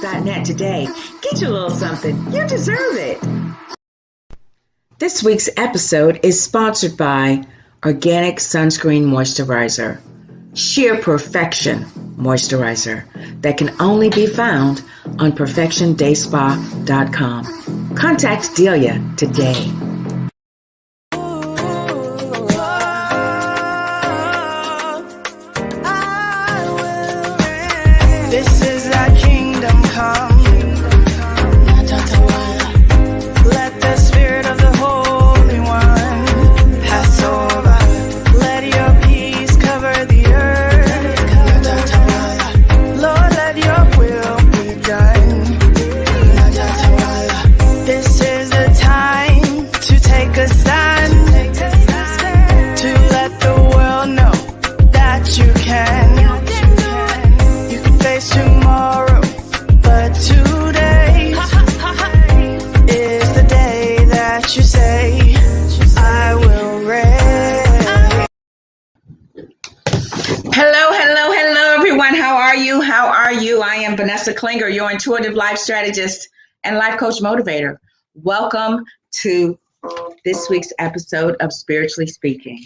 spirituallyspeak.net today. Get your little something. You deserve it. This week's episode is sponsored by Organic Sunscreen Moisturizer, Sheer Perfection Moisturizer that can only be found on perfectiondayspa.com. Contact Delia today. This is thy kingdom come. Let the spirit of the Holy One pass over. Let your peace cover the earth. Lord, let your will be done. This is the time to take a stand, to let the world know that you can. Face tomorrow, but today is the day that you say, I will reign. Hello, everyone. How are you? I am Vanessa Klinger, your intuitive life strategist and life coach motivator. Welcome to this week's episode of Spiritually Speaking.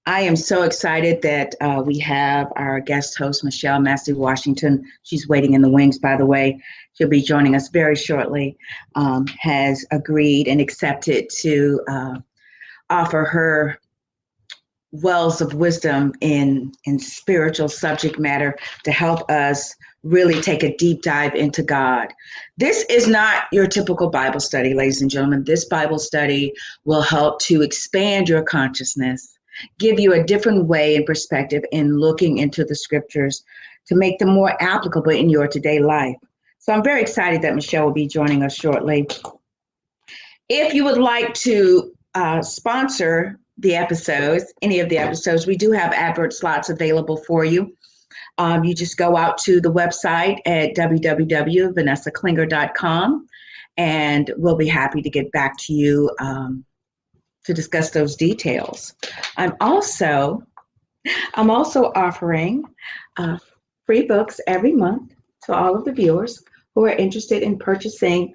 I am so excited that we have our guest host, Michelle Massey Washington. She's waiting in the wings, by the way. She'll be joining us very shortly. Has agreed and accepted to offer her wells of wisdom in spiritual subject matter to help us really take a deep dive into God. This is not your typical Bible study, ladies and gentlemen. This Bible study will help to expand your consciousness, give you a different way and perspective in looking into the scriptures to make them more applicable in your today life. So I'm very excited that Michelle will be joining us shortly. If you would like to sponsor the episodes, any of the episodes, we do have advert slots available for you. You just go out to the website at www.vanessaklinger.com and we'll be happy to get back to you to discuss those details. I'm also offering free books every month to all of the viewers who are interested in purchasing,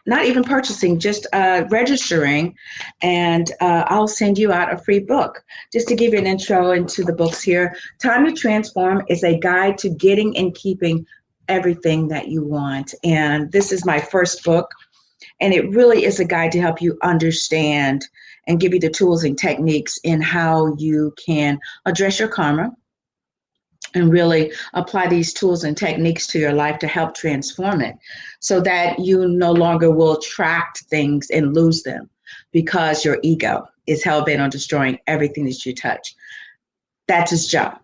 not even purchasing, just registering, and I'll send you out a free book. Just to give you an intro into the books here, Time to Transform is a guide to getting and keeping everything that you want. And this is my first book. And it really is a guide to help you understand and give you the tools and techniques in how you can address your karma and really apply these tools and techniques to your life to help transform it so that you no longer will attract things and lose them because your ego is hell-bent on destroying everything that you touch. That's its job.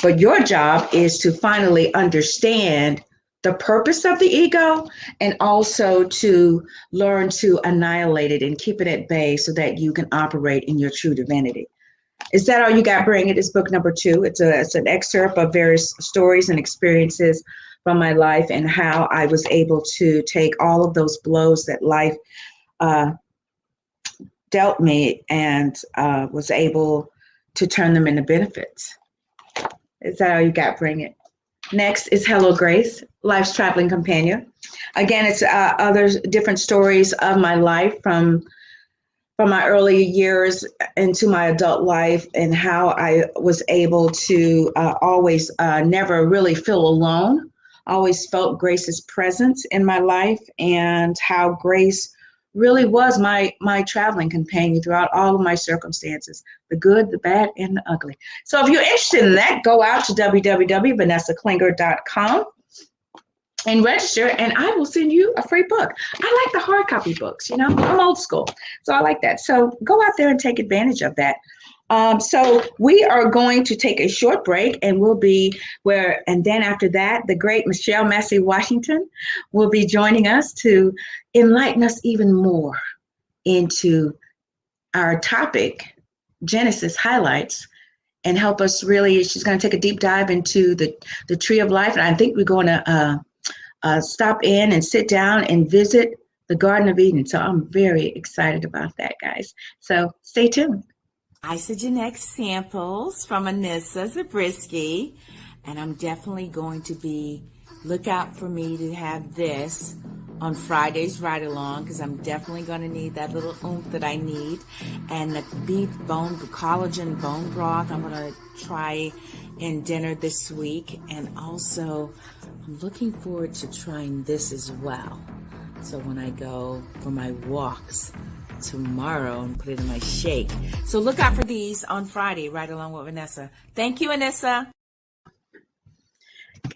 But your job is to finally understand the purpose of the ego, and also to learn to annihilate it and keep it at bay so that you can operate in your true divinity. Is that all you got? Bring it. It's book number 2. It's an excerpt of various stories and experiences from my life and how I was able to take all of those blows that life dealt me and was able to turn them into benefits. Is that all you got? Bring it. Next is Hello Grace, Life's Traveling Companion. Again, it's other different stories of my life from my early years into my adult life and how I was able to always never really feel alone. Always felt Grace's presence in my life and how Grace really was my traveling companion throughout all of my circumstances, the good, the bad, and the ugly. So if you're interested in that, go out to www.vanessaklinger.com and register, and I will send you a free book. I like the hard copy books, I'm old school, so I like that. So go out there and take advantage of that. So we are going to take a short break, and and then after that, the great Michelle Massey Washington will be joining us to enlighten us even more into our topic, Genesis highlights, and help us really. She's going to take a deep dive into the tree of life, and I think we're going to stop in and sit down and visit the Garden of Eden. So I'm very excited about that, guys. So stay tuned. Isagenix samples from Anissa Zabriskie. And I'm definitely going to look out for me to have this on Friday's ride along, because I'm definitely going to need that little oomph that I need. And the beef collagen bone broth, I'm going to try in dinner this week. And also, I'm looking forward to trying this as well. So when I go for my walks tomorrow and put it in my shake. So look out for these on Friday, right along with Vanessa. Thank you, Anissa.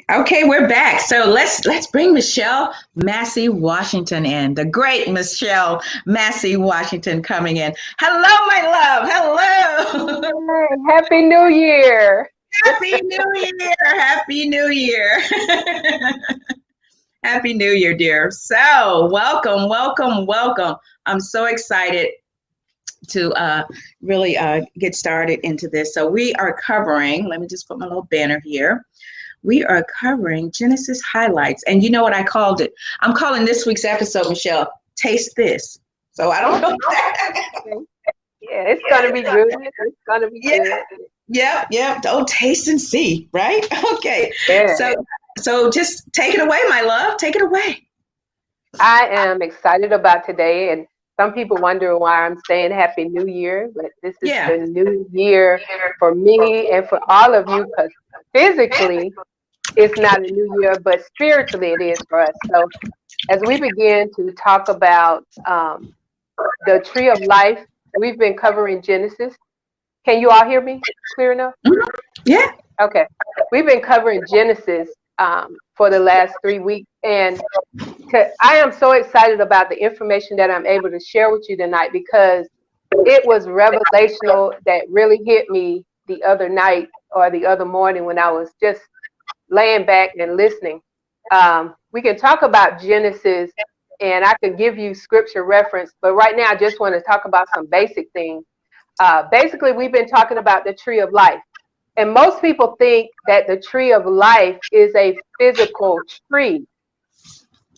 Okay, we're back. So let's bring Michelle Massey Washington in. The great Michelle Massey Washington coming in. Hello, my love. Hello. Hey, Happy New Year. Happy New Year. Happy New Year. Happy New Year, dear. So welcome, welcome, welcome. I'm so excited to really get started into this. So we are covering, let me just put my little banner here. We are covering Genesis highlights. And you know what I called it? I'm calling this week's episode, Michelle, Taste This. So I don't know. Yeah, it's going to be good. It's going to be good. Yep. Oh, taste and see, right? Okay. Yeah. So just take it away, my love. Take it away. I am excited about today. And some people wonder why I'm saying Happy New Year. But this is the new year for me and for all of you, because physically, it's not a new year, but spiritually it is for us. So as we begin to talk about the tree of life, we've been covering Genesis. Can you all hear me clear enough? Yeah. Okay. We've been covering Genesis for the last 3 weeks. And I am so excited about the information that I'm able to share with you tonight, because it was revelational that really hit me the other night or the other morning when I was just laying back and listening. We can talk about Genesis and I could give you scripture reference, but right now I just want to talk about some basic things. Basically, we've been talking about the tree of life. And most people think that the tree of life is a physical tree.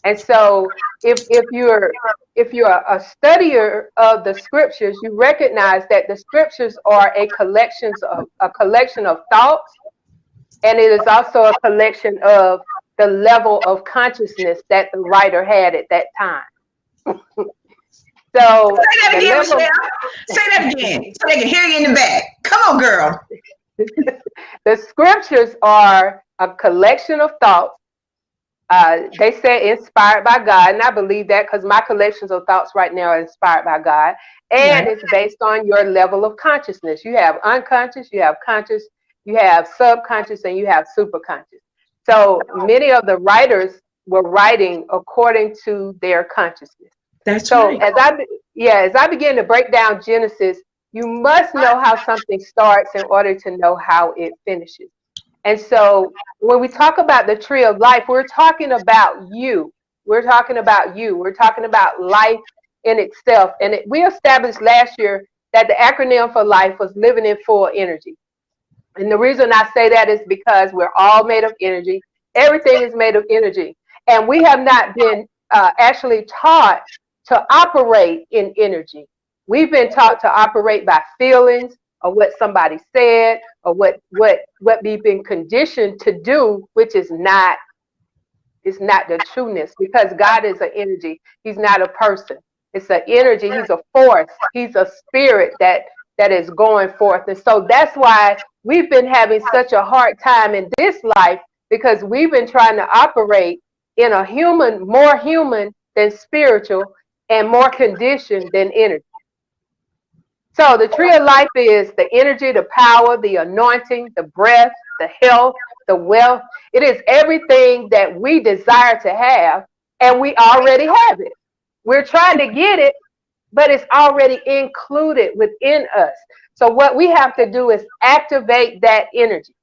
And so if you're a studier of the scriptures, you recognize that the scriptures are a collection of thoughts, and it is also a collection of the level of consciousness that the writer had at that time. So say that again, Michelle. Say that again, so they can hear you in the back. Come on, girl. The scriptures are a collection of thoughts. They say inspired by God, and I believe that, because my collections of thoughts right now are inspired by God, and it's based on your level of consciousness. You have unconscious, you have conscious, you have subconscious, and you have superconscious. So many of the writers were writing according to their consciousness. That's so right. As I begin to break down Genesis, you must know how something starts in order to know how it finishes. And so when we talk about the tree of life, we're talking about you. We're talking about you. We're talking about life in itself. And we established last year that the acronym for life was living in full energy. And the reason I say that is because we're all made of energy. Everything is made of energy. And we have not been actually taught to operate in energy. We've been taught to operate by feelings, or what somebody said, or what we've been conditioned to do, which is not the trueness, because God is an energy. He's not a person. It's an energy. He's a force. He's a spirit that is going forth. And so that's why we've been having such a hard time in this life, because we've been trying to operate in a more human than spiritual, and more conditioned than energy. So the tree of life is the energy, the power, the anointing, the breath, the health, the wealth. It is everything that we desire to have, and we already have it. We're trying to get it, but it's already included within us. So what we have to do is activate that energy.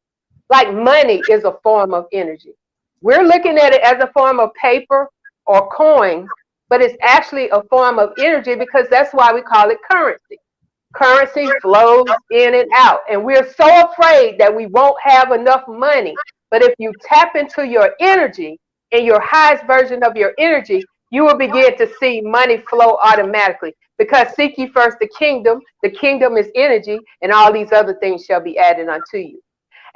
Like money is a form of energy. We're looking at it as a form of paper or coin, but it's actually a form of energy, because that's why we call it currency. Currency flows in and out, and we're so afraid that we won't have enough money. But if you tap into your energy, in your highest version of your energy, you will begin to see money flow automatically, because seek ye first the kingdom is energy, and all these other things shall be added unto you.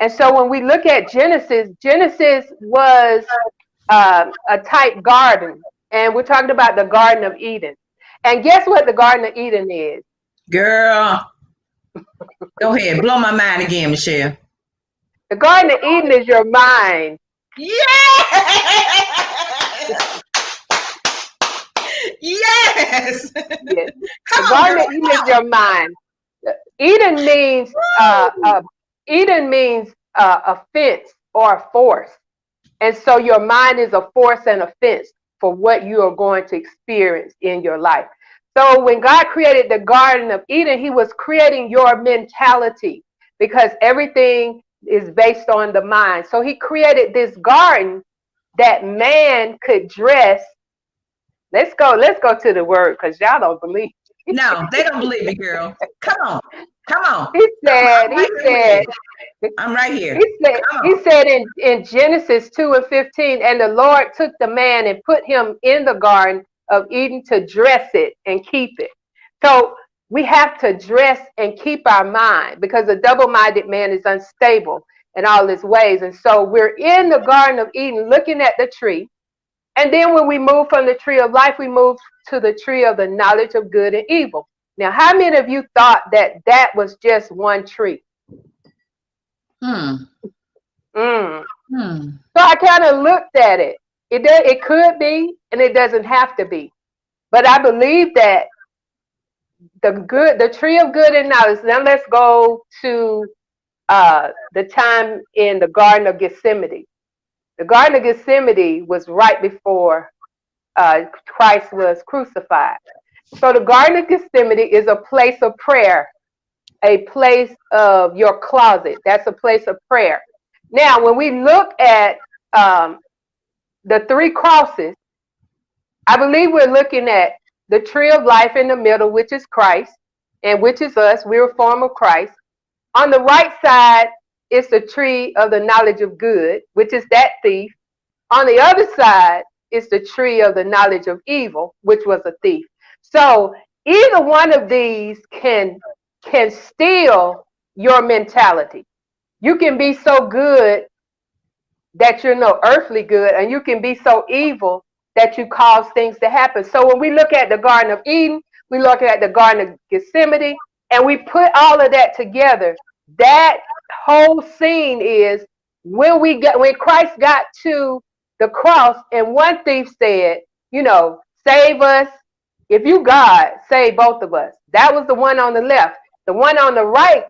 And so when we look at Genesis, Genesis was a type garden. And we're talking about the Garden of Eden. And guess what the Garden of Eden is? Girl, go ahead. Blow my mind again, Michelle. The Garden of Eden is your mind. Yes! Yes! Yes. Come The on, Garden girl. of Eden is your mind. Eden means a fence or a force. And so your mind is a force and a fence for what you are going to experience in your life. So when God created the Garden of Eden, he was creating your mentality because everything is based on the mind. So he created this garden that man could dress. Let's go to the word because y'all don't believe. No, they don't believe me, girl. Come on. He said, I'm right here. He said in Genesis 2:15, and the Lord took the man and put him in the Garden of Eden to dress it and keep it. So we have to dress and keep our mind because a double-minded man is unstable in all his ways. And so we're in the Garden of Eden looking at the tree. And then when we move from the tree of life, we move to the tree of the knowledge of good and evil. Now, how many of you thought that was just one tree? So I kind of looked at it. It could be, and it doesn't have to be. But I believe that the tree of good and knowledge. Now let's go to the time in the Garden of Gethsemane. The Garden of Gethsemane was right before Christ was crucified. So the Garden of Gethsemane is a place of prayer, a place of your closet. That's a place of prayer. Now, when we look at the three crosses, I believe we're looking at the tree of life in the middle, which is Christ, and which is us. We're a form of Christ. On the right side is the tree of the knowledge of good, which is that thief. On the other side is the tree of the knowledge of evil, which was a thief. So either one of these can steal your mentality. You can be so good that you're no earthly good, and you can be so evil that you cause things to happen. So when we look at the Garden of Eden, we look at the Garden of Gethsemane, and we put all of that together. That whole scene is when Christ got to the cross, and one thief said, save us. If you God, save both of us. That was the one on the left. The one on the right,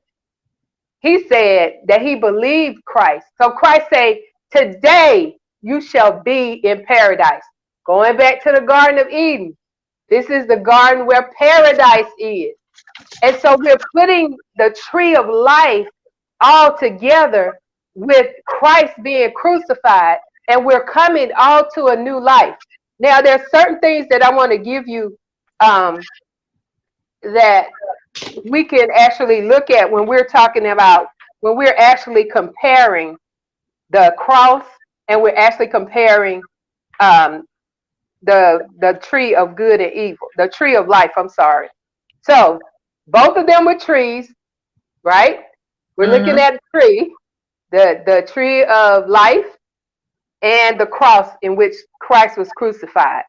he said that he believed Christ. So Christ said, today you shall be in paradise. Going back to the Garden of Eden. This is the garden where paradise is. And so we're putting the tree of life all together with Christ being crucified, and we're coming all to a new life. Now, there are certain things that I want to give you that we can actually look at when we're actually comparing the cross, and we're actually comparing the tree of good and evil, the tree of life, I'm sorry. So both of them were trees, right? We're looking at a tree, the tree of life and the cross in which Christ was crucified.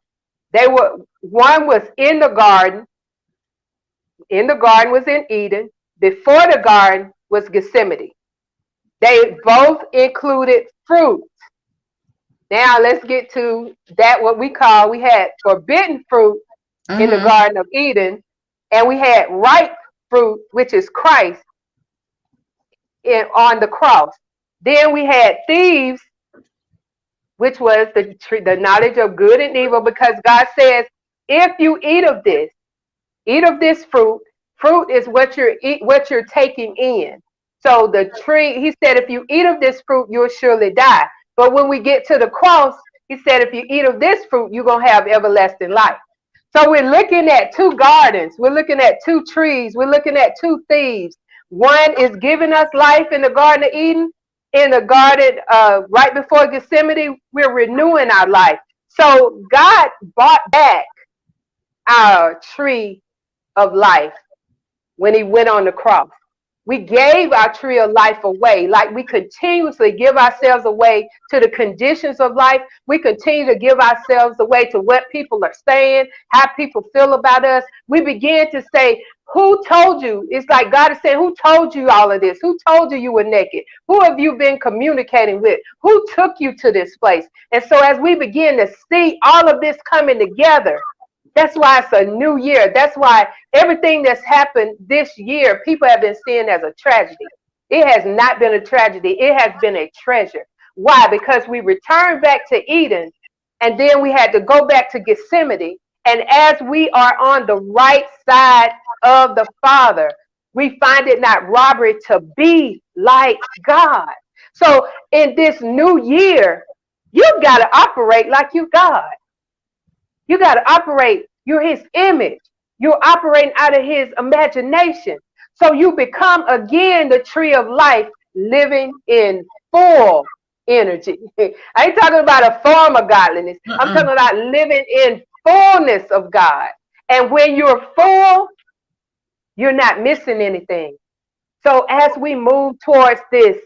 One was in the garden. In the garden was in Eden. Before the garden was Gethsemane. They both included fruit. Now let's get to that, we had forbidden fruit in the Garden of Eden, and we had ripe fruit, which is Christ, on the cross. Then we had thieves, which was the knowledge of good and evil, because God says, if you eat of this fruit is what you're taking in. So the tree, he said, if you eat of this fruit, you'll surely die. But when we get to the cross, he said, if you eat of this fruit, you're going to have everlasting life. So we're looking at two gardens. We're looking at two trees. We're looking at two thieves. One is giving us life in the Garden of Eden. In the garden right before Gethsemane, we're renewing our life. So God bought back our tree of life when he went on the cross. We gave our tree of life away. Like we continuously give ourselves away to the conditions of life. We continue to give ourselves away to what people are saying, how people feel about us. We begin to say, who told you? It's like God is saying, who told you all of this? Who told you you were naked? Who have you been communicating with? Who took you to this place? And so as we begin to see all of this coming together, that's why it's a new year. That's why everything that's happened this year, people have been seeing as a tragedy. It has not been a tragedy. It has been a treasure. Why? Because we returned back to Eden, and then we had to go back to Gethsemane. And as we are on the right side of the Father, we find it not robbery to be like God. So in this new year, you've got to operate like you God. You got to operate. You're his image. You're operating out of his imagination. So you become again the tree of life, living in full energy. I ain't talking about a form of godliness. I'm talking about living in fullness of God. And when you're full, you're not missing anything. So as we move towards this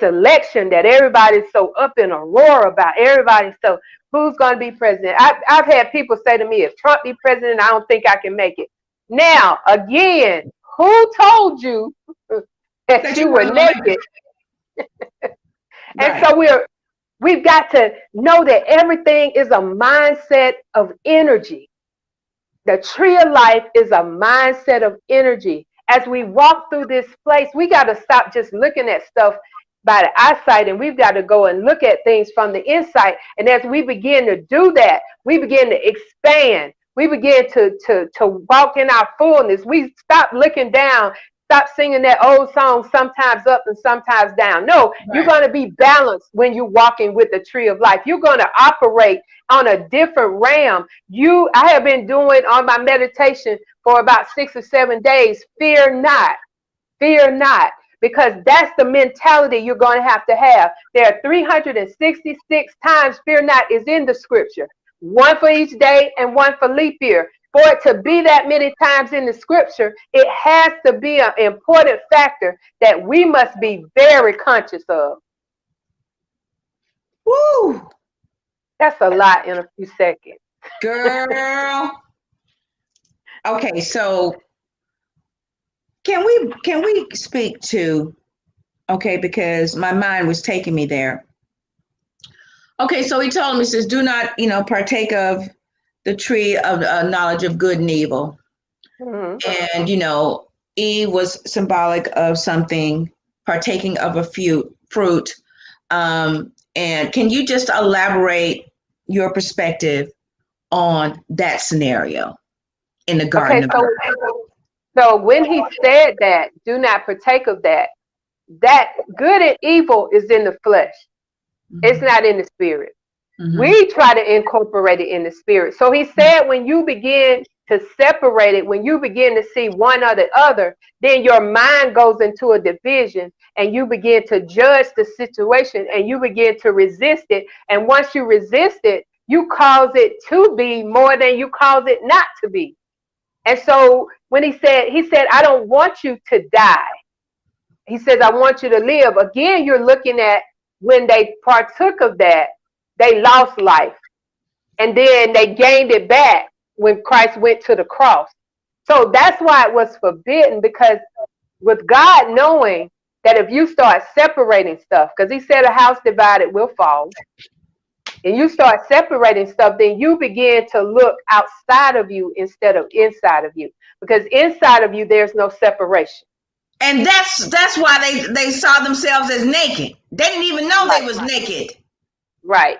election that everybody's so up in a roar about, everybody's so, who's going to be president? I've had people say to me, if Trump be president, I don't think I can make it. Now, again, who told you that you were naked? And so we've got to know that everything is a mindset of energy. The tree of life is a mindset of energy. As we walk through this place, we got to stop just looking at stuff by the eyesight, and we've got to go and look at things from the inside. And as we begin to do that, we begin to expand. We begin to walk in our fullness. We stop looking down, stop singing that old song, sometimes up and sometimes down. No, You're going to be balanced when you're walking with the tree of life. You're going to operate on a different realm. I have been doing on my meditation for about 6 or 7 days. Fear not. Fear not. Because that's the mentality you're going to have. There are 366 times fear not is in the scripture. One for each day and one for leap year. For it to be that many times in the scripture, it has to be an important factor that we must be very conscious of. Woo! That's a lot in a few seconds. Girl. Okay, so can we speak to, okay, because my mind was taking me there. Okay, so he told me, says, do not, partake of the tree of knowledge of good and evil. Mm-hmm. And, Eve was symbolic of something, partaking of a fruit. And can you just elaborate your perspective on that scenario in the Garden of Eden? So when he said that, do not partake of that good and evil is in the flesh. Mm-hmm. It's not in the spirit. Mm-hmm. We try to incorporate it in the spirit. So he said, when you begin to separate it, when you begin to see one or the other, then your mind goes into a division and you begin to judge the situation and you begin to resist it. And once you resist it, you cause it to be more than you cause it not to be. And so when he said, I don't want you to die. He says, I want you to live. Again, you're looking at when they partook of that, they lost life. And then they gained it back when Christ went to the cross. So that's why it was forbidden, because with God knowing that if you start separating stuff, because he said a house divided will fall, and you start separating stuff, then you begin to look outside of you instead of inside of you, because inside of you, there's no separation. And that's why they saw themselves as naked. They didn't even know they was naked. Right.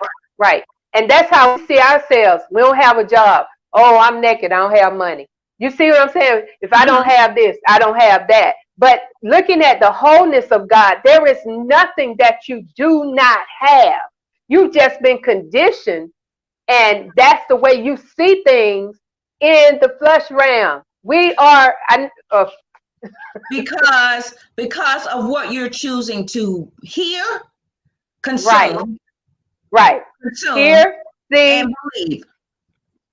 And that's how we see ourselves. We don't have a job. Oh, I'm naked. I don't have money. You see what I'm saying? If I don't have this, I don't have that. But looking at the wholeness of God, there is nothing that you do not have. You've just been conditioned, and that's the way you see things in the flesh realm. We are because of what you're choosing to hear, consume, right. Consume, hear, see, and believe.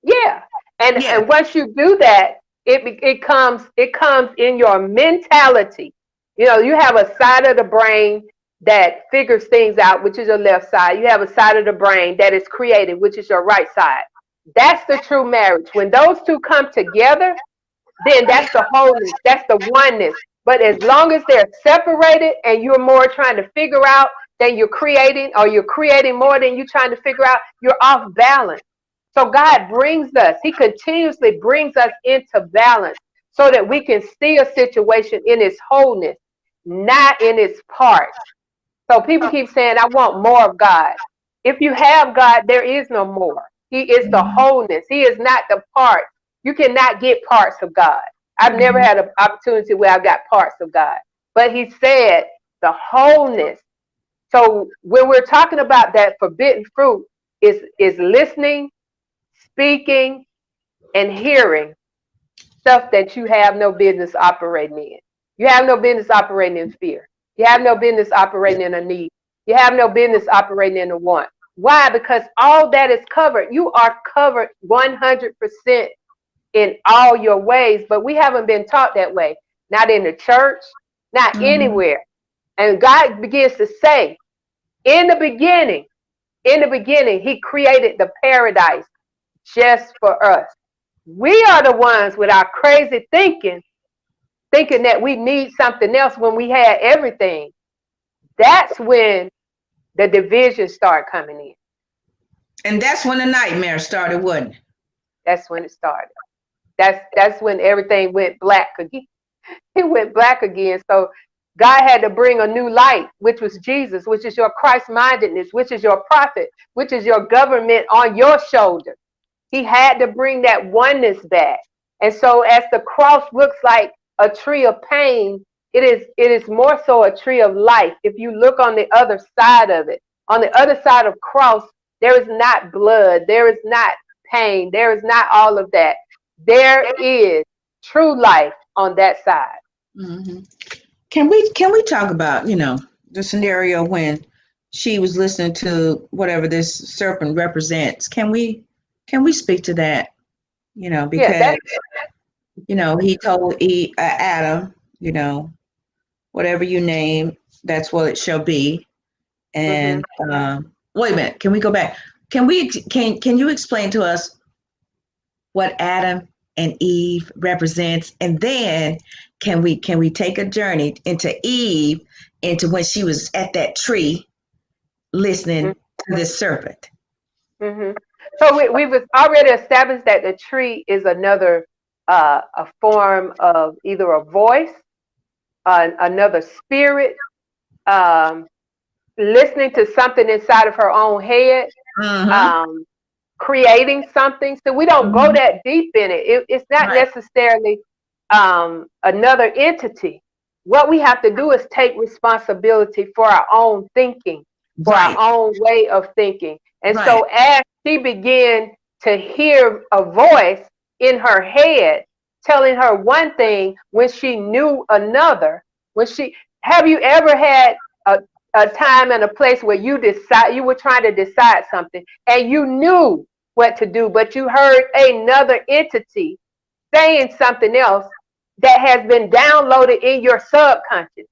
Yeah, and once you do that, it comes in your mentality. You know, you have a side of the brain that figures things out, which is your left side. You have a side of the brain that is creative, which is your right side. That's the true marriage. When those two come together, then that's the wholeness. That's the oneness. But as long as they're separated and you're more trying to figure out than you're creating, or you're creating more than you're trying to figure out, you're off balance. So God brings us, he continuously brings us into balance so that we can see a situation in its wholeness, not in its parts. So people keep saying, I want more of God. If you have God, there is no more. He is the wholeness. He is not the part. You cannot get parts of God. I've never had an opportunity where I've got parts of God. But he said the wholeness. So when we're talking about that forbidden fruit, is listening, speaking, and hearing stuff that you have no business operating in. You have no business operating in fear. You have no business operating in a need. You have no business operating in a want. Why? Because all that is covered. You are covered 100% in all your ways, but we haven't been taught that way. Not in the church, not anywhere. And God begins to say, in the beginning, he created the paradise just for us. We are the ones with our crazy thinking that we need something else when we had everything. That's when the divisions start coming in. And that's when the nightmare started, wasn't it? That's when it started. That's when everything went black again. It went black again. So God had to bring a new light, which was Jesus, which is your Christ-mindedness, which is your prophet, which is your government on your shoulder. He had to bring that oneness back. And so as the cross looks like a tree of pain, it is more so a tree of life. If you look on the other side of it, on the other side of cross, there is not blood, there is not pain, there is not all of that. There is true life on that side. Mm-hmm. Can we talk about, the scenario when she was listening to whatever this serpent represents? Can we speak to that? Because he told Adam, whatever you name, that's what it shall be. And wait a minute, can we go back? Can you explain to us what Adam and Eve represents, and then can we take a journey into Eve, into when she was at that tree listening to this serpent? So we've already established that the tree is another a form of either a voice, another spirit, listening to something inside of her own head, creating something. So we don't go that deep in it. It's not necessarily another entity. What we have to do is take responsibility for our own thinking, for our own way of thinking. And so as she began to hear a voice in her head telling her one thing when she knew another, have you ever had a time and a place where you were trying to decide something and you knew what to do, but you heard another entity saying something else that has been downloaded in your subconscious?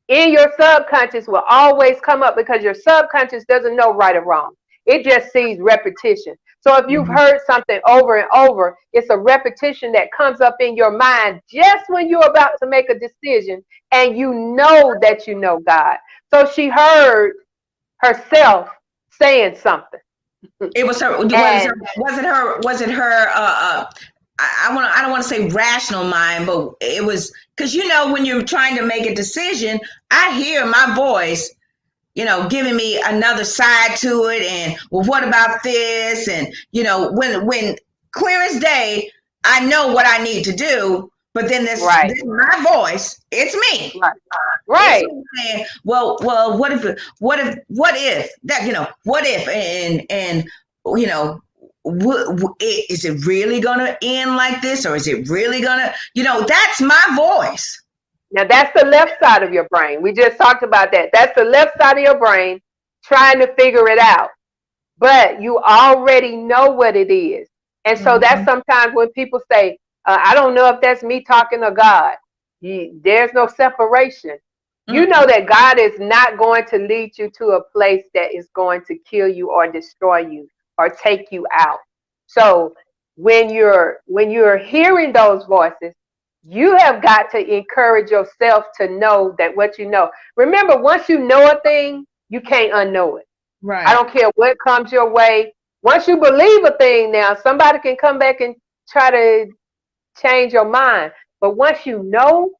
In your subconscious will always come up because your subconscious doesn't know right or wrong. It just sees repetition. So if you've heard something over and over, it's a repetition that comes up in your mind just when you're about to make a decision and you know that you know God. So she heard herself saying something. It was her. Was it her? I don't want to say rational mind, but it was because when you're trying to make a decision, I hear my voice, giving me another side to it, and well, what about this? And when clear as day, I know what I need to do, but then this my voice, it's me. Right. Saying, well, what if that, what if, and is it really going to end like this, or is it really going to, that's my voice. Now that's the left side of your brain. We just talked about that. That's the left side of your brain trying to figure it out, but you already know what it is. And so that's sometimes when people say, I don't know if that's me talking to God. there's no separation. You know that God is not going to lead you to a place that is going to kill you or destroy you or take you out. So when you're hearing those voices, you have got to encourage yourself to know that what you know. Remember, once you know a thing, you can't unknow it. Right. I don't care what comes your way. Once you believe a thing now, somebody can come back and try to change your mind. But once you know,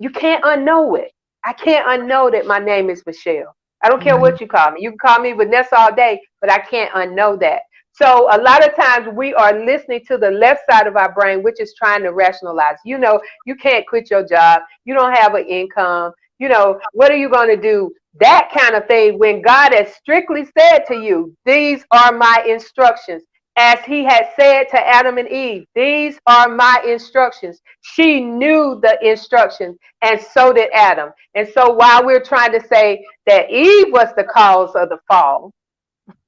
you can't unknow it. I can't unknow that my name is Michelle. I don't care what you call me. You can call me Vanessa all day, but I can't unknow that. So a lot of times we are listening to the left side of our brain, which is trying to rationalize. You know, you can't quit your job. You don't have an income. You know, what are you going to do? That kind of thing, when God has strictly said to you, these are my instructions. As he had said to Adam and Eve, these are my instructions. She knew the instructions, and so did Adam. And so while we're trying to say that Eve was the cause of the fall,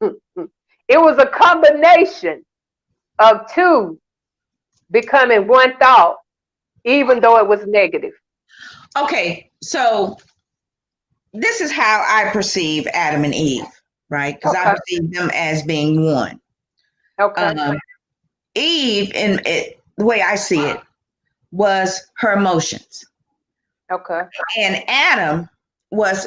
it was a combination of two becoming one thought, even though it was negative. Okay, so this is how I perceive Adam and Eve, right? Because I perceive them as being one. Okay. Eve, the way I see it, was her emotions. Okay. And Adam was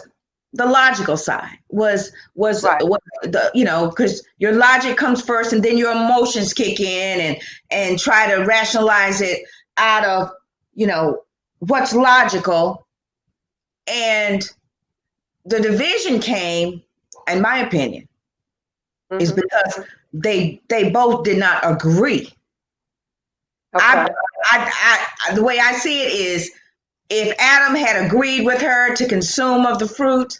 the logical side. Was Right. the, you know, because your logic comes first, and then your emotions kick in and try to rationalize it out of, you know, what's logical. And the division came, in my opinion, is because they both did not agree. Okay. The way I see it is, if Adam had agreed with her to consume of the fruit,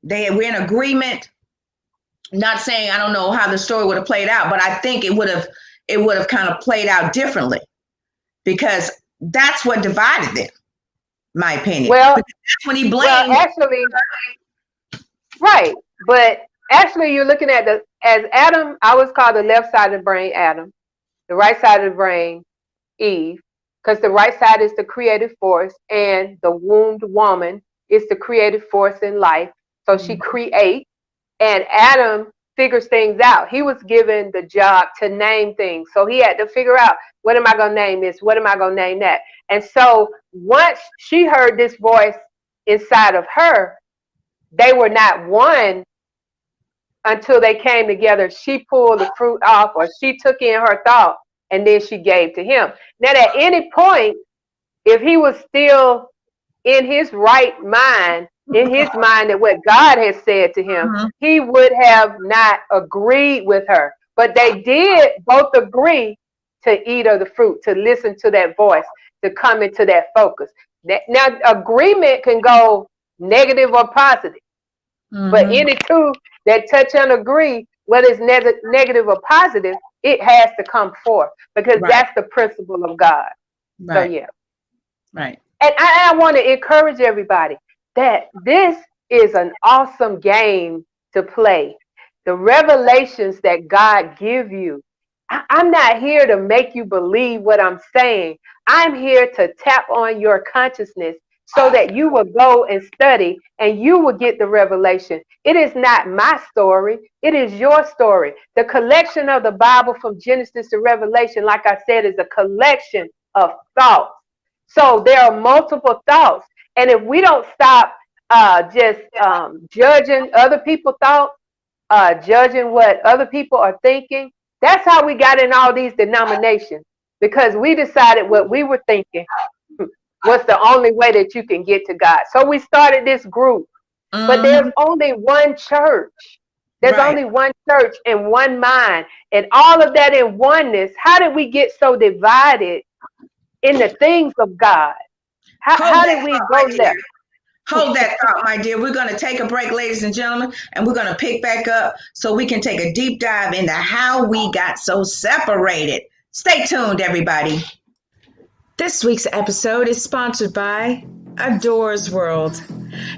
they were in agreement. Not saying I don't know how the story would have played out, but I think it would have kind of played out differently, because that's what divided them. My opinion. Well, because that's when he blamed. well, actually, right. But actually, you're looking at as Adam. I always call the left side of the brain Adam, the right side of the brain Eve, because the right side is the creative force, and the wombed woman is the creative force in life. So she creates, and Adam figures things out. He was given the job to name things. So he had to figure out, what am I going to name this? What am I going to name that? And so once she heard this voice inside of her, they were not one until they came together. She pulled the fruit off, or she took in her thought, and then she gave to him. Now, at any point, if he was still in his right mind, in his mind that what God has said to him, he would have not agreed with her. But they did both agree to eat of the fruit, to listen to that voice, to come into that focus. Now, agreement can go negative or positive. But any two that touch and agree, whether it's negative or positive, it has to come forth, because that's the principle of God. So, yeah. Right. And I want to encourage everybody that this is an awesome game to play. The revelations that God give you. I'm not here to make you believe what I'm saying. I'm here to tap on your consciousness so that you will go and study and you will get the revelation. It is not my story. It is your story. The collection of the Bible from Genesis to Revelation, like I said, is a collection of thoughts. So there are multiple thoughts. And if we don't stop just judging other people's thoughts, judging what other people are thinking, that's how we got in all these denominations, because we decided what we were thinking was the only way that you can get to God. So we started this group, but there's only one church. There's only one church and one mind, and all of that in oneness. How did we get so divided in the things of God? How did we go there? Hold that thought, my dear. We're going to take a break, ladies and gentlemen, and we're going to pick back up so we can take a deep dive into how we got so separated. Stay tuned, everybody. This week's episode is sponsored by Adores World.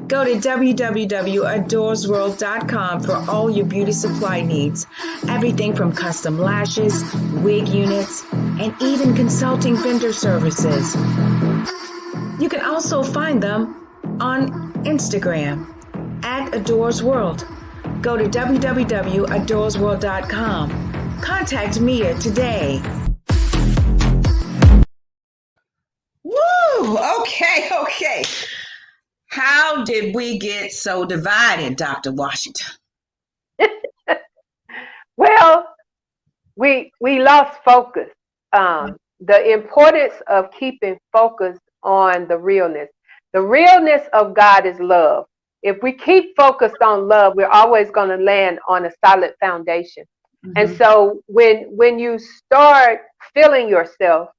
Go to www.adoresworld.com for all your beauty supply needs. Everything from custom lashes, wig units, and even consulting vendor services. You can also find them on Instagram at Adores World. Go to www.adoresworld.com. Contact Mia today. Woo! Okay. How did we get so divided, Dr. Washington? Well, we lost focus. The importance of keeping focus on the realness. The realness of God is love. If we keep focused on love, we're always going to land on a solid foundation. Mm-hmm. And so when you start feeling yourself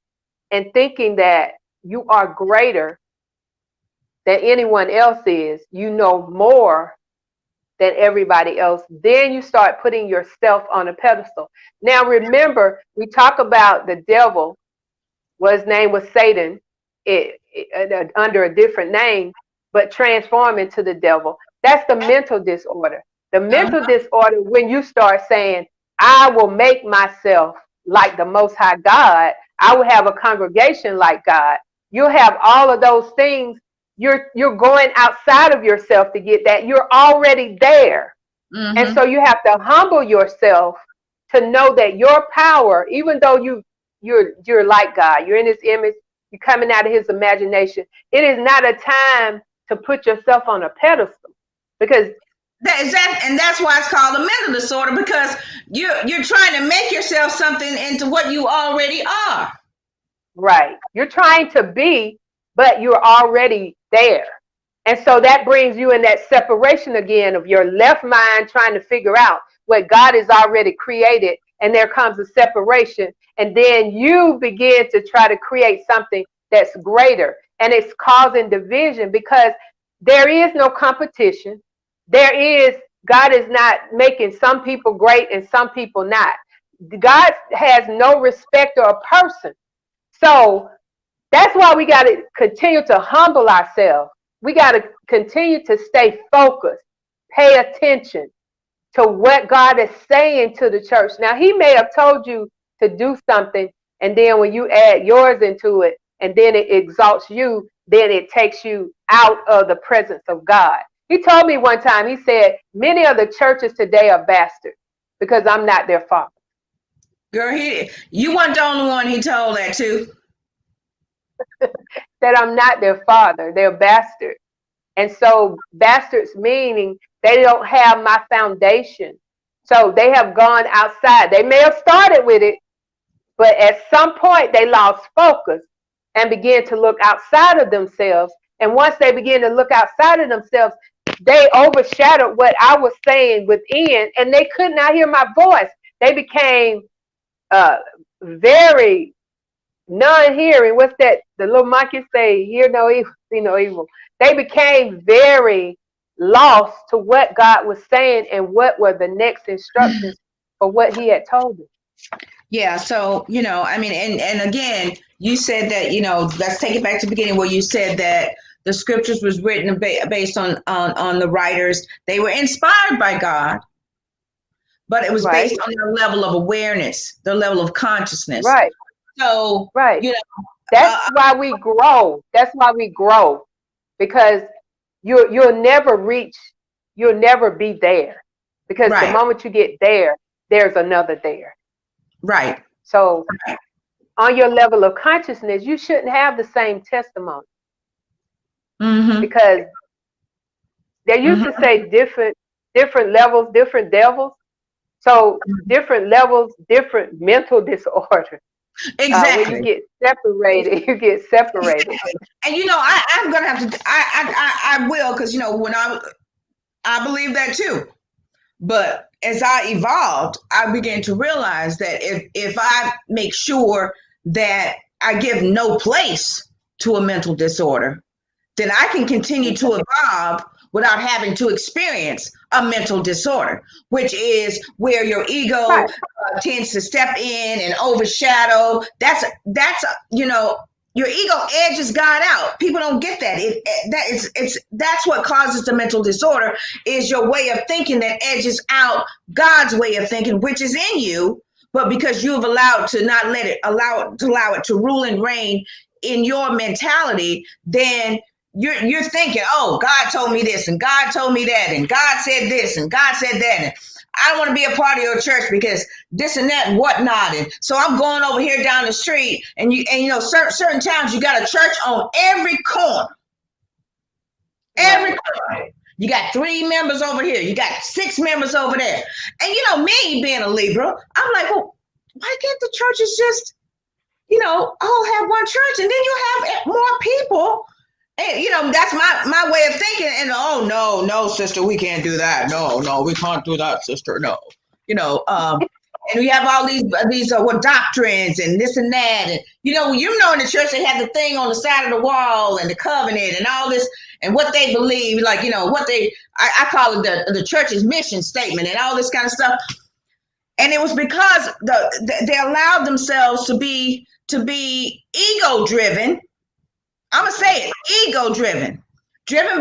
and thinking that you are greater than anyone else is, you know more than everybody else, then you start putting yourself on a pedestal. Now remember, we talk about the devil, his name was Satan, under a different name, but transform into the devil. That's the mental disorder. The mental disorder, when you start saying, I will make myself like the Most High God, I will have a congregation like God. You'll have all of those things. You're going outside of yourself to get that. You're already there. Mm-hmm. And so you have to humble yourself to know that your power, even though you're like God, you're in his image, you're coming out of his imagination, it is not a time to put yourself on a pedestal, because and that's why it's called a mental disorder, because you're trying to make yourself something into what you already are. Right. You're trying to be, but you're already there. And so that brings you in that separation again of your left mind trying to figure out what God has already created. And there comes a separation. And then you begin to try to create something that's greater. And it's causing division, because there is no competition. God is not making some people great and some people not. God has no respect of a person. So that's why we got to continue to humble ourselves. We got to continue to stay focused, pay attention to what God is saying to the church. Now, he may have told you to do something, and then when you add yours into it, and then it exalts you, then it takes you out of the presence of God. He told me one time, he said, many of the churches today are bastards because I'm not their father. Girl, you weren't the only one he told that to. That I'm not their father. They're bastards. And so bastards meaning they don't have my foundation. So they have gone outside. They may have started with it, but at some point they lost focus and began to look outside of themselves. And once they begin to look outside of themselves, they overshadowed what I was saying within, and they could not hear my voice. They became very non-hearing. What's that? The little monkey say, hear no evil, see no evil. They became very lost to what God was saying and what were the next instructions for what he had told them. Yeah. So, I mean, and again, you said that, let's take it back to the beginning where you said that the scriptures was written based on the writers. They were inspired by God, but it was based on their level of awareness, their level of consciousness. Right. So, that's why we grow. That's why we grow, because you'll never reach, you'll never be there, because the moment you get there, there's another there. Right. So on your level of consciousness, you shouldn't have the same testimony. Mm-hmm. Because they used to say different levels, different devils. So different levels, different mental disorder. Exactly. When you get separated, you get separated. And I'm gonna have to. I will, because when I believe that too. But as I evolved, I began to realize that if I make sure that I give no place to a mental disorder, then I can continue to evolve without having to experience a mental disorder, which is where your ego tends to step in and overshadow. That's Your ego edges God out. People don't get that. That's what causes the mental disorder, is your way of thinking that edges out God's way of thinking, which is in you, but because you've allowed to not let it allow it to rule and reign in your mentality, then you're thinking, oh, God told me this and God told me that and God said this and God said that. And I don't want to be a part of your church because this and that and whatnot. And so I'm going over here down the street, and you know, certain towns you got a church on every corner. Every corner. You got 3 members over here. You got 6 members over there. And you know, me being a Libra, I'm like, well, why can't the churches just, you know, all have one church, and then you have more people? And, you know, that's my way of thinking. And oh, no, sister, we can't do that. No, we can't do that, sister. No, you know, and we have all these what doctrines and this and that. And, you know, in the church, they have the thing on the side of the wall and the covenant and all this and what they believe, like, you know, I call it the church's mission statement and all this kind of stuff. And it was because they allowed themselves to be ego driven. I'm gonna say it, ego driven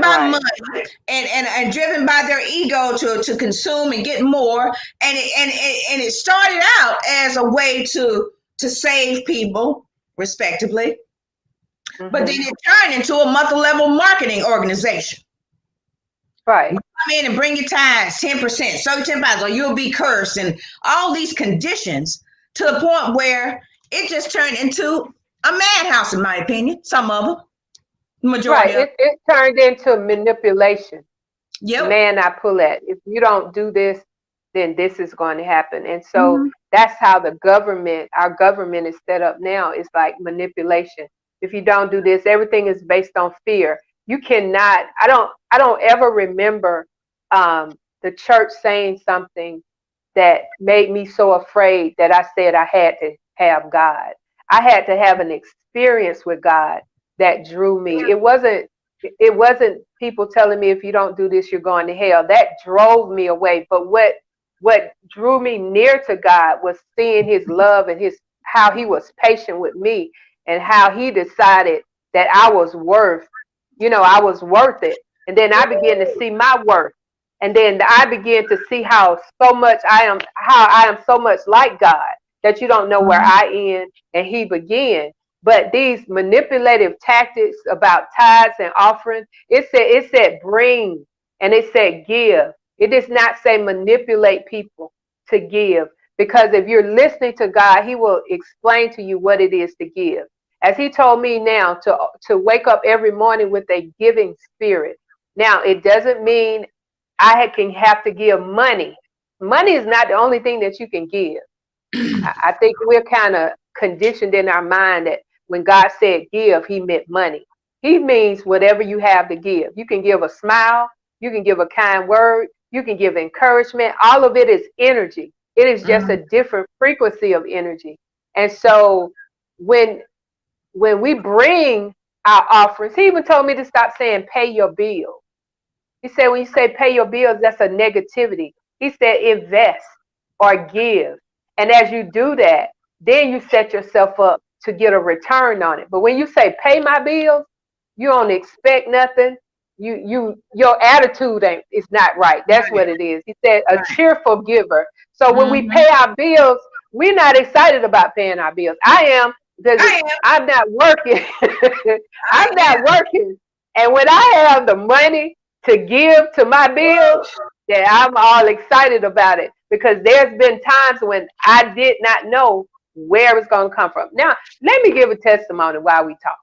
by money and driven by their ego to consume and get more. And it started out as a way to save people, respectively, but then it turned into a multi-level marketing organization. Right. You come in and bring your tithes 10%, so 10 pounds, or you'll be cursed, and all these conditions, to the point where it just turned into a madhouse, in my opinion. Some of them, majority. Right. It turned into manipulation. Yep. Man, I pull at. If you don't do this, then this is going to happen. And so that's how our government is set up now. It's like manipulation. If you don't do this, everything is based on fear. You cannot. I don't ever remember the church saying something that made me so afraid that I said I had to have God. I had to have an experience with God that drew me. It wasn't people telling me, if you don't do this, you're going to hell. That drove me away. But what drew me near to God was seeing his love and how he was patient with me, and how he decided that I was worth it. And then I began to see my worth. And then I began to see how I am so much like God, that you don't know where I end and he began. But these manipulative tactics about tithes and offerings, it said bring, and it said give. It does not say manipulate people to give, because if you're listening to God, he will explain to you what it is to give. As he told me now to wake up every morning with a giving spirit. Now, it doesn't mean I have to give money. Money is not the only thing that you can give. I think we're kind of conditioned in our mind that when God said give, he meant money. He means whatever you have to give. You can give a smile. You can give a kind word. You can give encouragement. All of it is energy. It is just a different frequency of energy. And so when we bring our offerings, he even told me to stop saying pay your bills. He said, when you say pay your bills, that's a negativity. He said invest or give. And as you do that, then you set yourself up to get a return on it. But when you say pay my bills, you don't expect nothing. Your attitude is not right. That's what it is. He said a cheerful giver. So when we pay our bills, we're not excited about paying our bills. I am, because I'm not working. I'm not working. And when I have the money to give to my bills, yeah, I'm all excited about it, because there's been times when I did not know where it's going to come from. Now, let me give a testimony while we talk.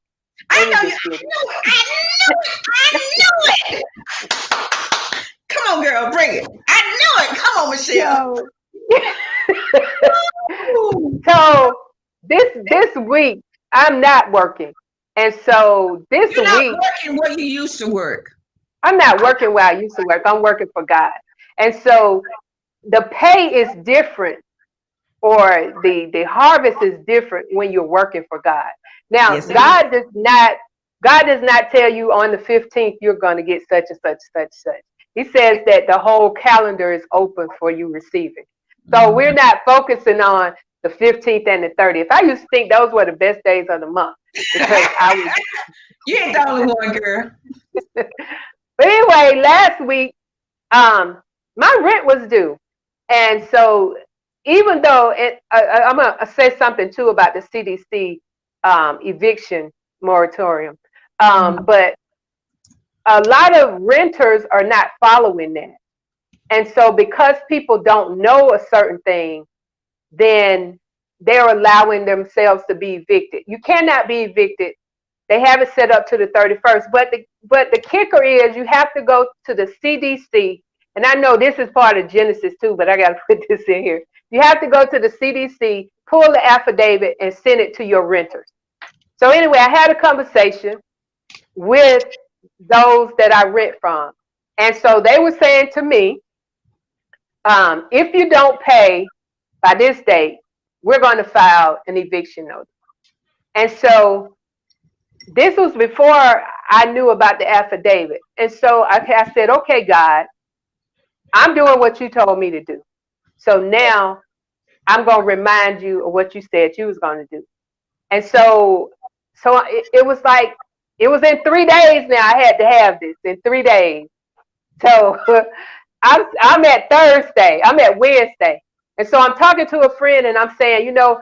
I knew it. Come on, girl, bring it. I knew it. Come on, Michelle. So this week, I'm not working. And so this You're week. not working where you used to work. I'm not working where I used to work. I'm working for God. And so the pay is different, or the harvest is different when you're working for God. Now, yes, God does not tell you on the 15th you're going to get such and such. He says that the whole calendar is open for you receiving. So we're not focusing on the 15th and the 30th. I used to think those were the best days of the month because I was. You ain't the only one, girl. But anyway, last week, my rent was due, and so even though I'm gonna say something too about the CDC eviction moratorium, but a lot of renters are not following that, and so because people don't know a certain thing, then they're allowing themselves to be evicted. You cannot be evicted. They have it set up to the 31st, but the kicker is you have to go to the CDC, and I know this is part of Genesis too, but I got to put this in here. You have to go to the CDC, pull the affidavit, and send it to your renters. So anyway, I had a conversation with those that I rent from, and so they were saying to me, if you don't pay by this date, we're going to file an eviction notice. And so this was before I knew about the affidavit. And so I said, okay, God, I'm doing what you told me to do. So now I'm going to remind you of what you said you was going to do. And so it was like, it was in 3 days now. I had to have this in 3 days. So I'm at Thursday. I'm at Wednesday. And so I'm talking to a friend and I'm saying, you know,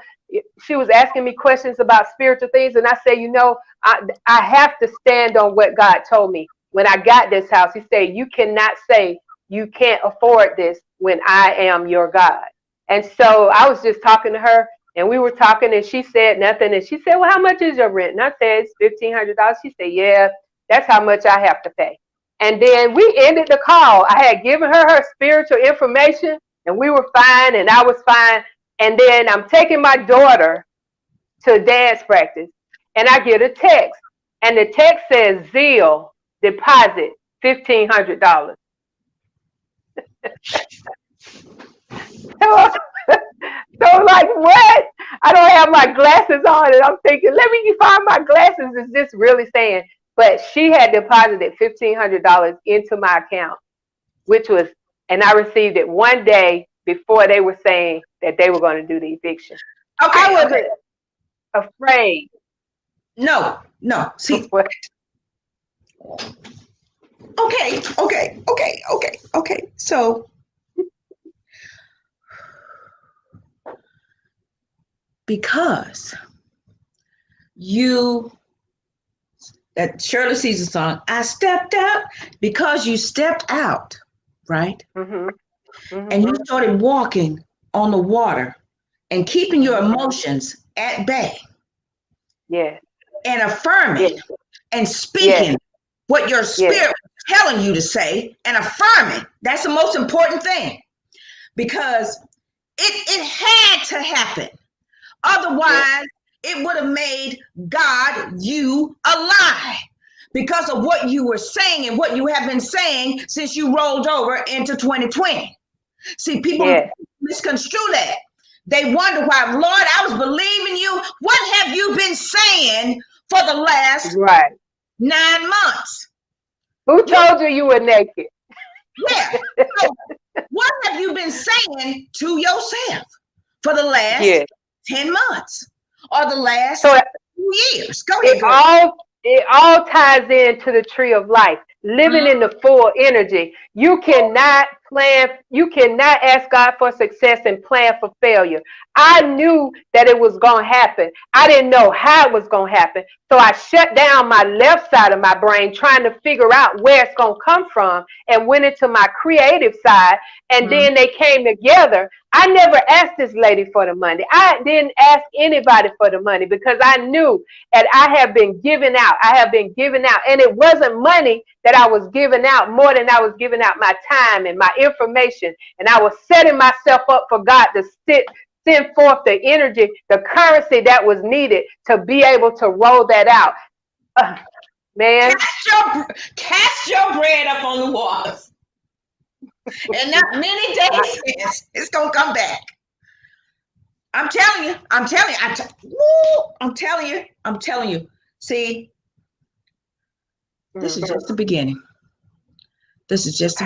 she was asking me questions about spiritual things. And I say, you know, I have to stand on what God told me. When I got this house, he said, you cannot say you can't afford this when I am your God. And so I was just talking to her and we were talking and she said nothing. And she said, well, how much is your rent? And I said, it's $1,500. She said, yeah, that's how much I have to pay. And then we ended the call. I had given her spiritual information and we were fine and I was fine. And then I'm taking my daughter to dance practice and I get a text. And the text says, Zeal, deposit $1,500. So like, what? I don't have my glasses on and I'm thinking, let me find my glasses. Is this really saying? But she had deposited $1,500 into my account, which was, and I received it one day before they were saying that they were going to do the eviction. Okay, I wasn't afraid. No. See. Okay. So because that Shirley Caesar song, I stepped out, because you stepped out, right? Mm-hmm. Mm-hmm. And you started walking on the water and keeping your emotions at bay. Yeah. And affirming and speaking what your spirit was telling you to say and affirming. That's the most important thing, because it had to happen. Otherwise, it would have made God you a lie because of what you were saying and what you have been saying since you rolled over into 2020. See, people misconstrue that. They wonder why, Lord, I was believing you. What have you been saying for the last 9 months? Who told you were naked? Yeah. So, what have you been saying to yourself for the last 10 months or the last 2 years? Go ahead. It all ties into the tree of life, living in the full energy. You cannot ask God for success and plan for failure. I knew that it was going to happen. I didn't know how it was going to happen. So I shut down my left side of my brain trying to figure out where it's going to come from and went into my creative side. And then they came together. I never asked this lady for the money. I didn't ask anybody for the money because I knew that I have been giving out. And it wasn't money that I was giving out more than I was giving out my time and my information. And I was setting myself up for God to send forth the energy, the currency that was needed to be able to roll that out. Man. Cast your bread up on the walls. And not many days, it's going to come back. I'm telling you. See, this is just the beginning. This is just the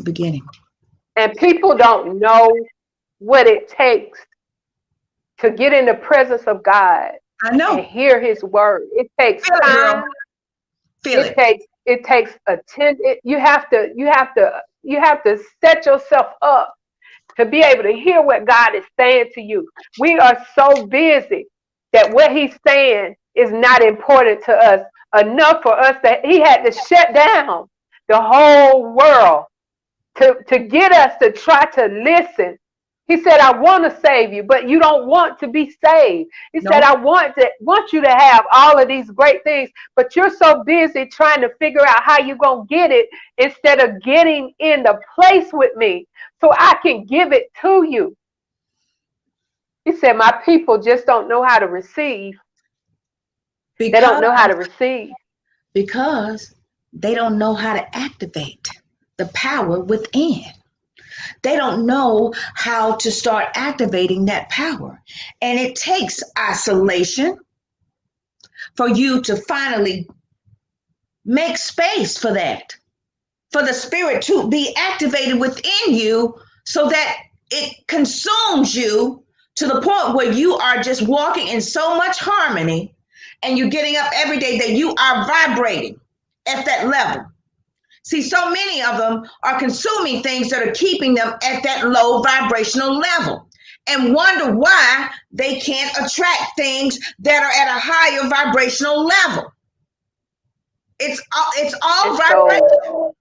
beginning. And people don't know what it takes to get in the presence of God I and know. hear his word. It takes Feel it, girl. time. Feel It it. takes attention. You have to set yourself up to be able to hear what God is saying to you. We are so busy that what he's saying is not important to us enough for us that he had to shut down the whole world to get us to try to listen. He said, I want to save you, but you don't want to be saved. He said, No. I want you to have all of these great things, but you're so busy trying to figure out how you're going to get it instead of getting in the place with me so I can give it to you. He said, my people just don't know how to receive. They don't know how to receive. Because they don't know how to activate the power within. They don't know how to start activating that power. And it takes isolation for you to finally make space for that, for the spirit to be activated within you so that it consumes you to the point where you are just walking in so much harmony and you're getting up every day that you are vibrating at that level. See, so many of them are consuming things that are keeping them at that low vibrational level and wonder why they can't attract things that are at a higher vibrational level. It's all vibration. So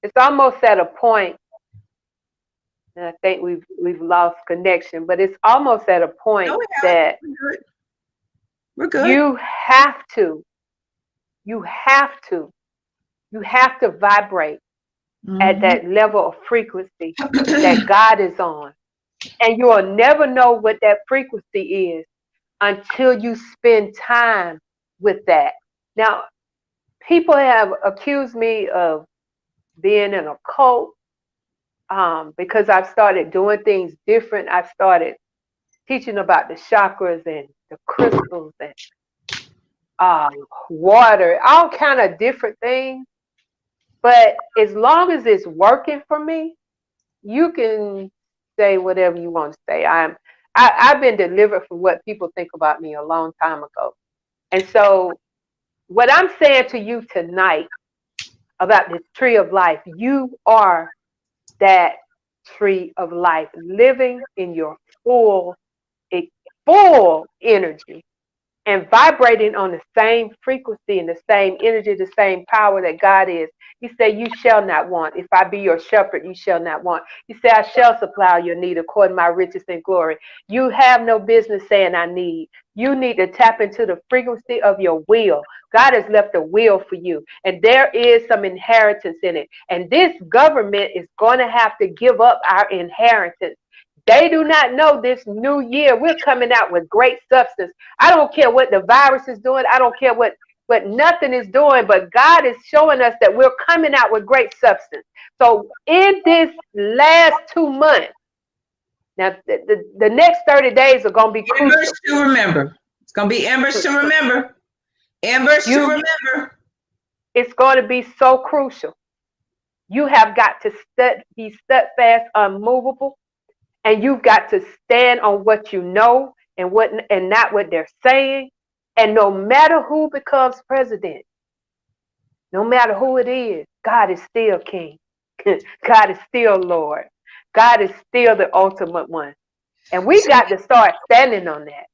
it's almost at a point, and I think we've lost connection, but it's almost at a point No, that we're good. you have to vibrate at that level of frequency that God is on. And you will never know what that frequency is until you spend time with that. Now, people have accused me of being in a cult because I've started doing things different. I've started teaching about the chakras and the crystals and water, all kind of different things. But as long as it's working for me, you can say whatever you want to say. I've been delivered from what people think about me a long time ago. And so what I'm saying to you tonight about this tree of life, you are that tree of life, living in your full energy and vibrating on the same frequency and the same energy, the same power that God is. He said, you shall not want. If I be your shepherd, you shall not want. He said, I shall supply your need according to my riches and glory. You have no business saying I need. You need to tap into the frequency of your will. God has left a will for you, and there is some inheritance in it. And this government is going to have to give up our inheritance. They do not know this new year we're coming out with great substance. I don't care what the virus is doing. I don't care what nothing is doing, but God is showing us that we're coming out with great substance. So in this last 2 months, now the next 30 days are going to be crucial. Embers to remember. It's going to be embers to remember. Embers to remember. It's going to be so crucial. You have got to be steadfast, unmovable. And you've got to stand on what you know and not what they're saying. And no matter who becomes president, no matter who it is, God is still king. God is still Lord. God is still the ultimate one. And we got to start standing on that.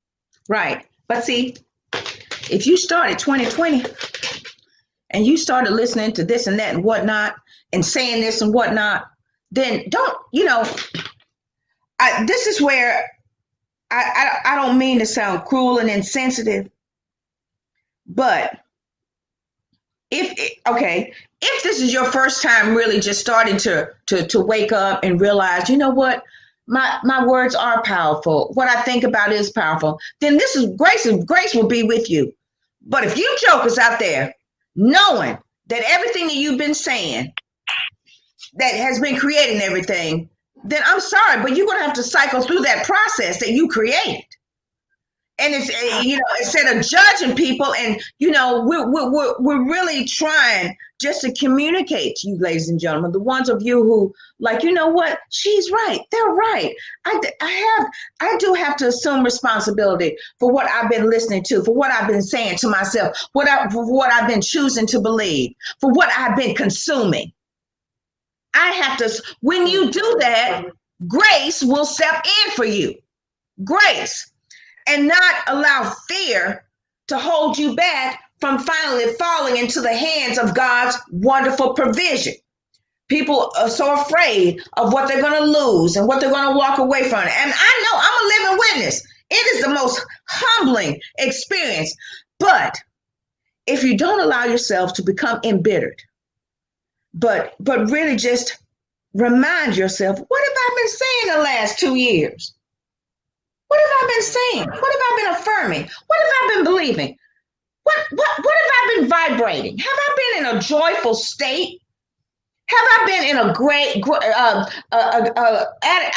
Right. But see, if you started 2020 and you started listening to this and that and whatnot and saying this and whatnot, then don't, this is where I don't mean to sound cruel and insensitive, but if this is your first time really just starting to wake up and realize, you know what, my words are powerful, what I think about is powerful, then this is grace, and grace will be with you. But if you jokers out there knowing that everything that you've been saying that has been creating everything, then I'm sorry, but you're going to have to cycle through that process that you created. And it's, instead of judging people, and we're really trying just to communicate to you, ladies and gentlemen, the ones of you who like, you know what, she's right, they're right. I do have to assume responsibility for what I've been listening to, for what I've been saying to myself, for what I've been choosing to believe, for what I've been consuming. I have to. When you do that, grace will step in for you. Grace. And not allow fear to hold you back from finally falling into the hands of God's wonderful provision. People are so afraid of what they're going to lose and what they're going to walk away from. And I know I'm a living witness. It is the most humbling experience. But if you don't allow yourself to become embittered, but really just remind yourself, what have I been saying the last 2 years? What have I been saying? What have I been affirming? What have I been believing? What have I been vibrating? Have I been in a joyful state? Have I been in a great,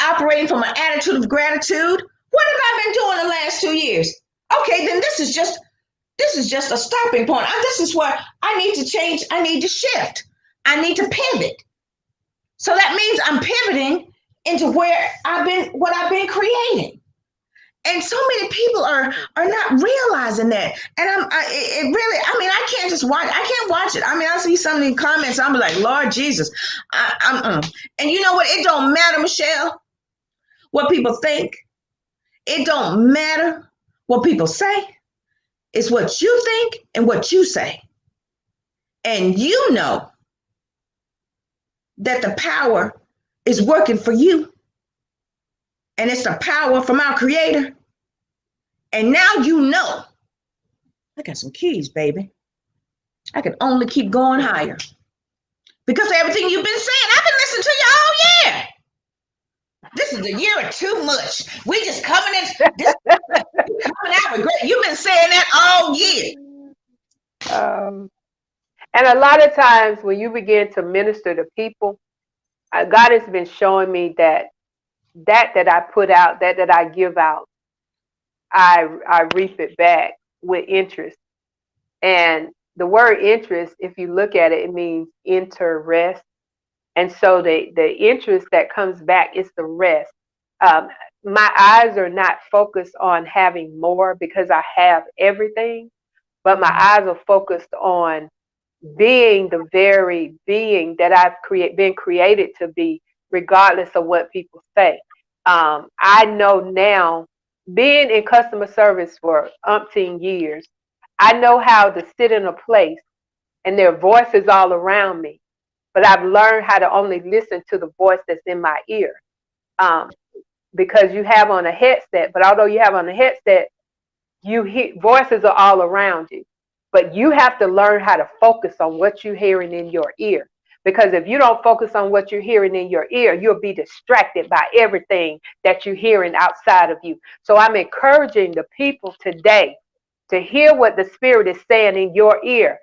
operating from an attitude of gratitude? What have I been doing the last 2 years? Okay, then this is just a stopping point. This is where I need to change. I need to shift. I need to pivot. So that means I'm pivoting into what I've been creating. And so many people are not realizing that. And I can't just watch. I can't watch it. I mean, I see some of the comments. I'm like, Lord Jesus. And you know what? It don't matter, Michelle, what people think. It don't matter what people say. It's what you think and what you say. And you know that the power is working for you. And it's the power from our Creator. And now you know. I got some keys, baby. I can only keep going higher. Because of everything you've been saying. I've been listening to you all year. This is a year of too much. We just coming out with great. You've been saying that all year. And a lot of times when you begin to minister to people, God has been showing me that I put out, that I give out, I reap it back with interest. And the word interest, if you look at it, it means interest. And so the interest that comes back is the rest. My eyes are not focused on having more because I have everything, but my eyes are focused on being the very being that I've been created to be, regardless of what people say. I know now, being in customer service for umpteen years, I know how to sit in a place and there are voices all around me, but I've learned how to only listen to the voice that's in my ear. Because you have on a headset, but although you have on a headset, you hear voices are all around you. But you have to learn how to focus on what you're hearing in your ear. Because if you don't focus on what you're hearing in your ear, you'll be distracted by everything that you're hearing outside of you. So I'm encouraging the people today to hear what the Spirit is saying in your ear.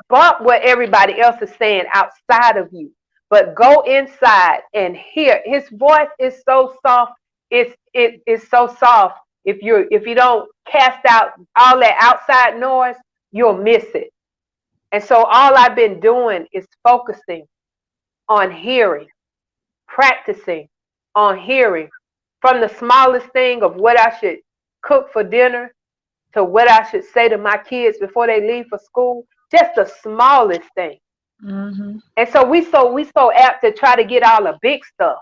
Bump what everybody else is saying outside of you. But go inside and hear. His voice is so soft. It's so soft. If you don't cast out all that outside noise, you'll miss it. And so all I've been doing is focusing on hearing, practicing on hearing, from the smallest thing of what I should cook for dinner to what I should say to my kids before they leave for school, just the smallest thing. Mm-hmm. And so we so apt to try to get all the big stuff.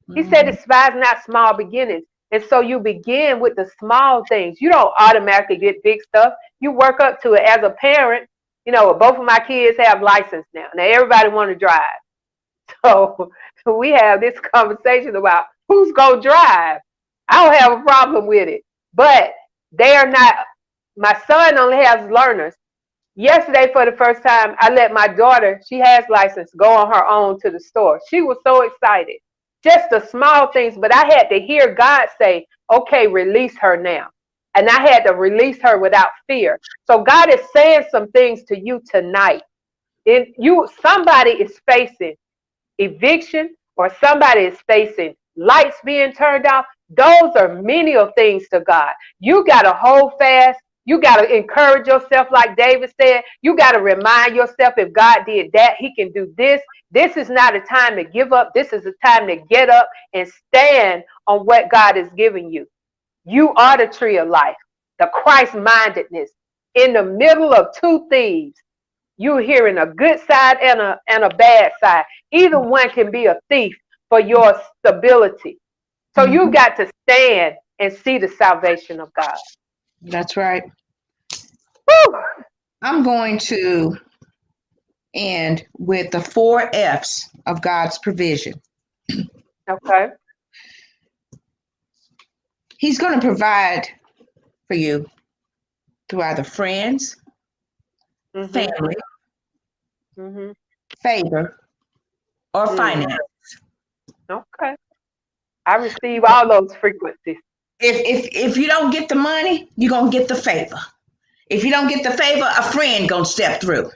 Mm-hmm. He said, despise not small beginnings. And so you begin with the small things. You don't automatically get big stuff. You work up to it. As a parent, both of my kids have license now. Now everybody want to drive. So we have this conversation about who's going to drive. I don't have a problem with it. But they are not, my son only has learners. Yesterday, for the first time, I let my daughter, she has license, go on her own to the store. She was so excited. Just the small things, but I had to hear God say, okay, release her now. And I had to release her without fear. So God is saying some things to you tonight. Somebody is facing eviction, or somebody is facing lights being turned off. Those are menial things to God. You got to hold fast. You got to encourage yourself, like David said. You got to remind yourself, if God did that, he can do this. This is not a time to give up. This is a time to get up and stand on what God has given you. You are the tree of life, the Christ-mindedness. In the middle of two thieves, you're hearing a good side and a bad side. Either one can be a thief for your stability. So you've got to stand and see the salvation of God. That's right. Whew. I'm going to end with the 4 F's of God's provision. Okay. He's going to provide for you through either friends, family, favor, or finance. Okay. I receive all those frequencies. If you don't get the money, you're going to get the favor. If you don't get the favor, a friend going to step through.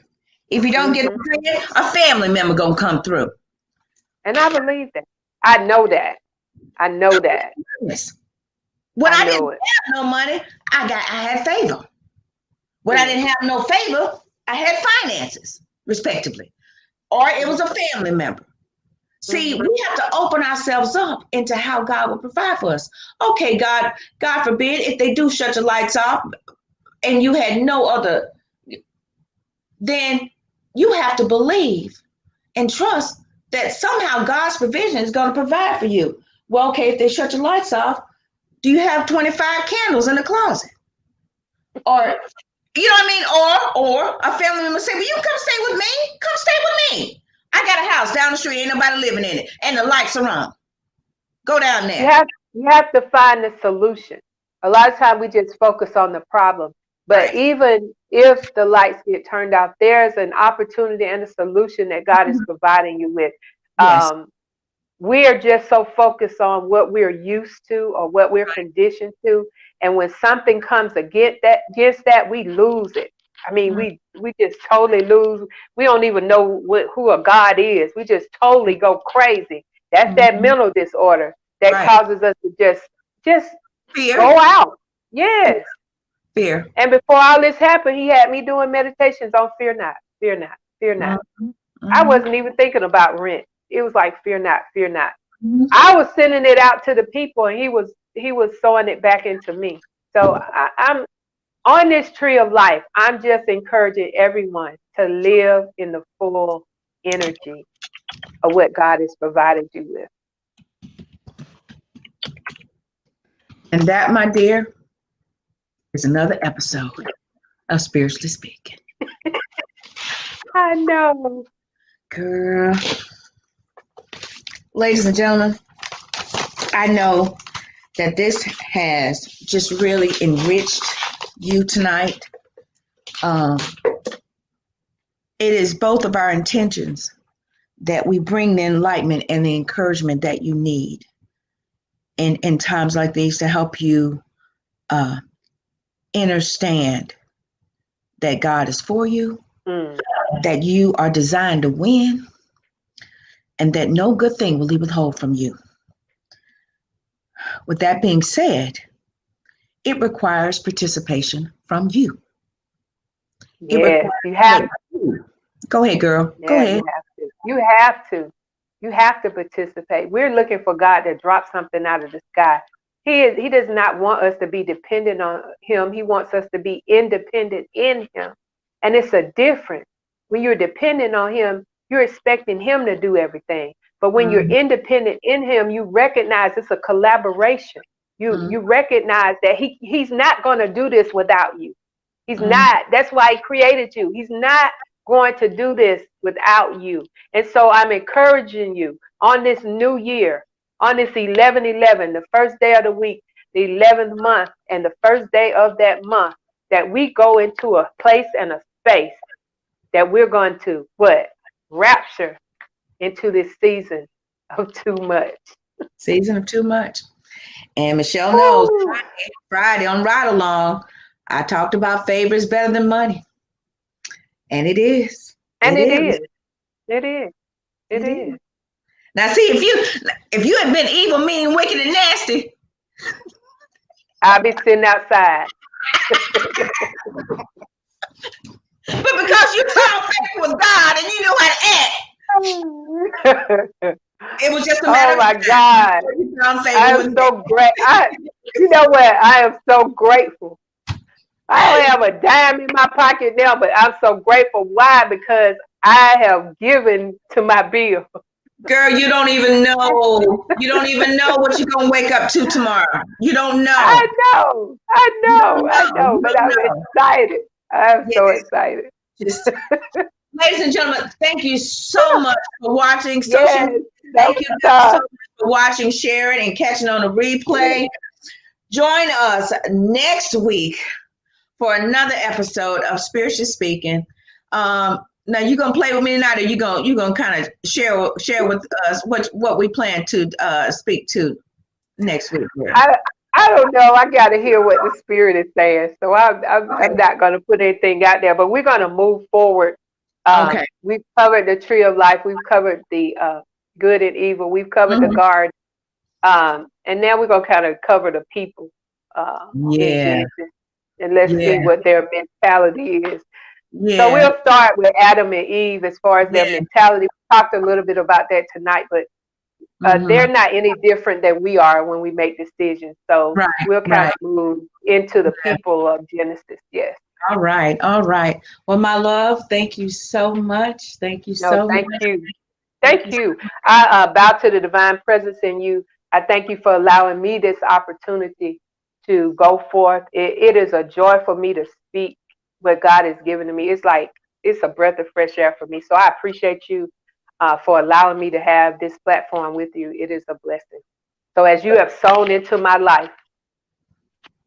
If you don't get a friend, a family member going to come through. And I believe that. I know that. I know that. Yes. When I didn't know have no money, I had favor. When I didn't have no favor, I had finances, respectively. Or it was a family member. See, we have to open ourselves up into how God will provide for us. Okay, God forbid, if they do shut your lights off and you had no other, then you have to believe and trust that somehow God's provision is going to provide for you. Well, okay, if they shut your lights off, do you have 25 candles in the closet? Or, you know what I mean? Or a family member say, well, you can come stay with me. Come stay with me. I got a house down the street, ain't nobody living in it, and the lights are on. Go down there. You have to find the solution. A lot of times we just focus on the problem. But even if the lights get turned off, there's an opportunity and a solution that God is providing you with. Yes. We are just so focused on what we're used to or what we're conditioned to. And when something comes against that, we lose it. I mean, we just totally lose. We don't even know who a God is. We just totally go crazy. That's that mental disorder that causes us to just fear. Go out. Yes. Fear. And before all this happened, he had me doing meditations on fear not, fear not, fear not. I wasn't even thinking about rent. It was like, fear not, fear not. I was sending it out to the people, and he was sowing it back into me. So I'm on this tree of life. I'm just encouraging everyone to live in the full energy of what God has provided you with. And that, my dear, is another episode of Spiritually Speaking. I know. Girl. Ladies and gentlemen, I know that this has just really enriched you tonight. It is both of our intentions that we bring the enlightenment and the encouragement that you need in times like these to help you understand that God is for you, that you are designed to win, and that no good thing will he withhold from you. With that being said, it requires participation from you. Yes, you have to. Go ahead, girl. Yeah, Go ahead. You have to. You have to participate. We're looking for God to drop something out of the sky. He does not want us to be dependent on him. He wants us to be independent in him. And it's a difference. When you're dependent on him, you're expecting him to do everything. But when you're independent in him, you recognize it's a collaboration. You recognize that he's not going to do this without you. He's not. That's why he created you. He's not going to do this without you. And so I'm encouraging you on this new year, on this 11/11, the first day of the week, the 11th month, and the first day of that month, that we go into a place and a space that we're going to rapture into this season of too much. Season of too much. And Michelle knows Friday on Ride Along, I talked about favor is better than money. And it is. And it is. It is. It is. Now see, if you had been evil, mean, wicked, and nasty, I'll be sitting outside. But because you found faith with God and you knew how to act, it was just a matter Oh my of God. you found favor I with am so great. You know what? I am so grateful. I don't have a dime in my pocket now, but I'm so grateful. Why? Because I have given to my bill. Girl, you don't even know. You don't even know what you're gonna wake up to tomorrow. You don't know. I know. You don't know. You But don't I'm know. excited. I'm so Yes. excited. Just, ladies and gentlemen, thank you so much for watching. Yes. Thank you so Stop. much for watching, sharing, and catching on the replay. Join us next week for another episode of Spiritually Speaking. Now you gonna play with me tonight, or you gonna kind of share with us what we plan to speak to next week. I don't know. I got to hear what the Spirit is saying. So I'm not going to put anything out there, but we're going to move forward. Okay. We've covered the tree of life. We've covered the good and evil. We've covered the garden. And now we're going to kind of cover the people. In Genesis. And let's see what their mentality is. Yeah. So we'll start with Adam and Eve as far as their mentality. We talked a little bit about that tonight, but they're not any different than we are when we make decisions. So we'll kind of move into the people of Genesis. Yes. All right. Well, my love, thank you so much. Thank you so much. Thank you. I bow to the divine presence in you. I thank you for allowing me this opportunity to go forth. It is a joy for me to speak what God has given to me. It's a breath of fresh air for me. So I appreciate you for allowing me to have this platform with you. It is a blessing. So as you have sown into my life,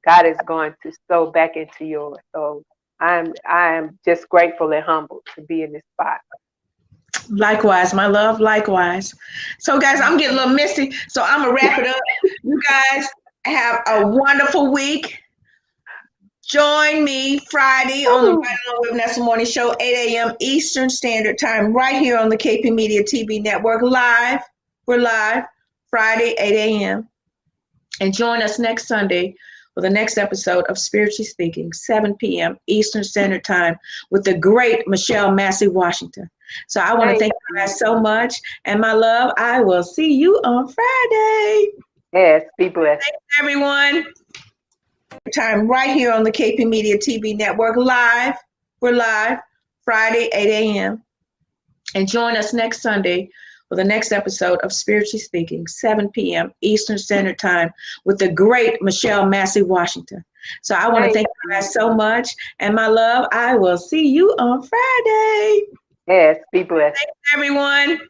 God is going to sow back into yours. So I am just grateful and humbled to be in this spot. Likewise, my love, likewise. So guys, I'm getting a little misty, so I'm gonna wrap it up. You guys have a wonderful week. Join me Friday on the Right Along with Vanessa Morning Show, 8 a.m. Eastern Standard Time, right here on the KP Media TV Network. Live. We're live Friday, 8 a.m. And join us next Sunday for the next episode of Spiritually Speaking, 7 p.m. Eastern Standard Time, with the great Michelle Massey Washington. So I want to thank you guys so much. And my love, I will see you on Friday. Yes, be blessed. Thanks, everyone. Time right here on the KP Media TV Network. Live. We're live Friday, 8 a.m. And join us next Sunday for the next episode of Spiritually Speaking, 7 p.m. Eastern Standard Time, with the great Michelle Massey Washington. So I want to thank you guys so much. And my love, I will see you on Friday. Yes, be blessed. Thanks, everyone.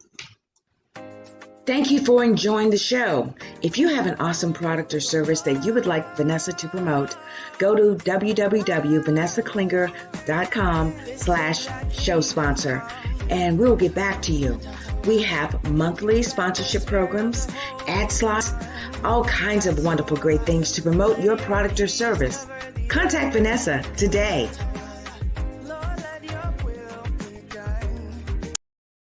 Thank you for enjoying the show. If you have an awesome product or service that you would like Vanessa to promote, go to www.vanessaklinger.com/show sponsor, and we'll get back to you. We have monthly sponsorship programs, ad slots, all kinds of wonderful, great things to promote your product or service. Contact Vanessa today.